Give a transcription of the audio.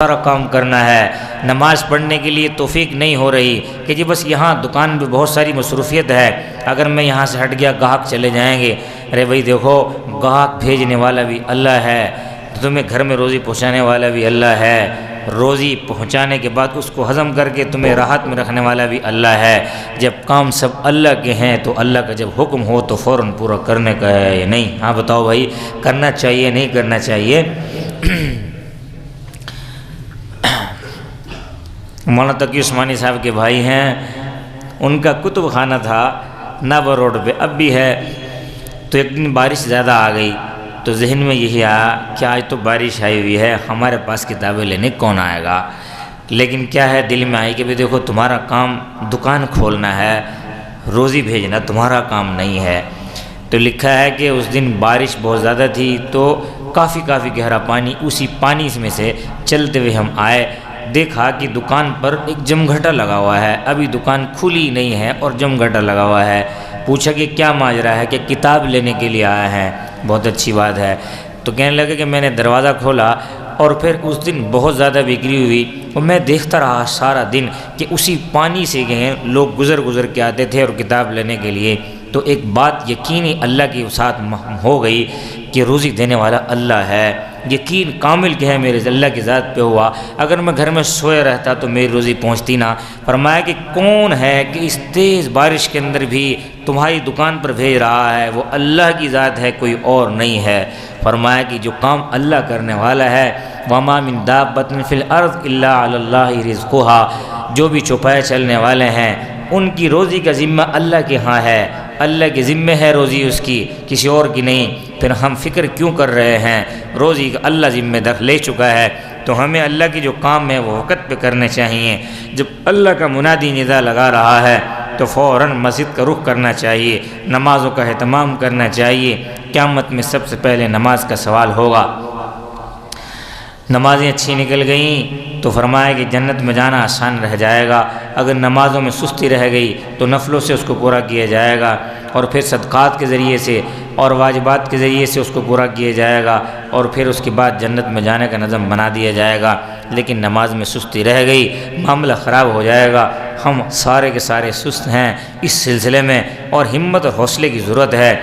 سارا کام کرنا ہے، نماز پڑھنے کے لیے توفیق نہیں ہو رہی کہ جی بس یہاں دکان پہ بہت ساری مصروفیت ہے، اگر میں یہاں سے ہٹ گیا گاہک چلے جائیں گے۔ ارے بھائی دیکھو، گاہک بھیجنے والا بھی اللہ ہے، تمہیں گھر میں روزی پہنچانے والا بھی اللہ ہے، روزی پہنچانے کے بعد اس کو ہضم کر کے تمہیں راحت میں رکھنے والا بھی اللہ ہے۔ جب کام سب اللہ کے ہیں تو اللہ کا جب حکم ہو تو فوراً پورا کرنے کا ہے یا نہیں؟ ہاں بتاؤ بھائی، کرنا چاہیے نہیں کرنا چاہیے؟ مولانا تقی عثمانی صاحب کے بھائی ہیں، ان کا کتب خانہ تھا نابا روڈ پہ، اب بھی ہے۔ تو ایک دن بارش زیادہ آ گئی تو ذہن میں یہی آیا کہ آج تو بارش آئی ہوئی ہے، ہمارے پاس کتابیں لینے کون آئے گا؟ لیکن کیا ہے، دل میں آئی کہ بھی دیکھو تمہارا کام دکان کھولنا ہے، روزی بھیجنا تمہارا کام نہیں ہے۔ تو لکھا ہے کہ اس دن بارش بہت زیادہ تھی تو کافی گہرا پانی، اسی پانی میں سے چلتے ہوئے ہم آئے، دیکھا کہ دکان پر ایک جمگھٹا لگا ہوا ہے، ابھی دکان کھلی نہیں ہے اور جمگھٹا لگا ہوا ہے۔ پوچھا کہ کیا ماجرا ہے؟ کہ کتاب لینے کے لیے آیا ہے۔ بہت اچھی بات ہے۔ تو کہنے لگے کہ میں نے دروازہ کھولا اور پھر اس دن بہت زیادہ بکری ہوئی اور میں دیکھتا رہا سارا دن کہ اسی پانی سے گئے لوگ گزر کے آتے تھے اور کتاب لینے کے لیے۔ تو ایک بات یقینی اللہ کے ساتھ ہو گئی کہ روزی دینے والا اللہ ہے، یقین کامل کہ ہے میرے اللہ کی ذات پہ ہوا۔ اگر میں گھر میں سویا رہتا تو میری روزی پہنچتی نہ۔ فرمایا کہ کون ہے کہ اس تیز بارش کے اندر بھی تمہاری دکان پر بھیج رہا ہے؟ وہ اللہ کی ذات ہے، کوئی اور نہیں ہے۔ فرمایا کہ جو کام اللہ کرنے والا ہے، وَمَا مِن دَابَّةٍ فِي الْأَرْضِ إِلَّا عَلَى اللَّهِ رِزْقُهَا، جو بھی چوپائے چلنے والے ہیں ان کی روزی کا ذمہ اللہ کے ہاں ہے، اللہ کے ذمہ ہے روزی اس کی، کسی اور کی نہیں۔ پھر ہم فکر کیوں کر رہے ہیں؟ روزی کا اللہ ذمہ دار لے چکا ہے، تو ہمیں اللہ کی جو کام ہے وہ وقت پہ کرنے چاہیے۔ جب اللہ کا منادی ندا لگا رہا ہے تو فوراً مسجد کا رخ کرنا چاہیے، نمازوں کا اہتمام کرنا چاہیے۔ قیامت میں سب سے پہلے نماز کا سوال ہوگا۔ نمازیں اچھی نکل گئیں تو فرمایا کہ جنت میں جانا آسان رہ جائے گا۔ اگر نمازوں میں سستی رہ گئی تو نفلوں سے اس کو پورا کیا جائے گا، اور پھر صدقات کے ذریعے سے اور واجبات کے ذریعے سے اس کو پورا کیا جائے گا، اور پھر اس کے بعد جنت میں جانے کا نظم بنا دیا جائے گا۔ لیکن نماز میں سستی رہ گئی، معاملہ خراب ہو جائے گا۔ ہم سارے کے سارے سست ہیں اس سلسلے میں، اور ہمت اور حوصلے کی ضرورت ہے۔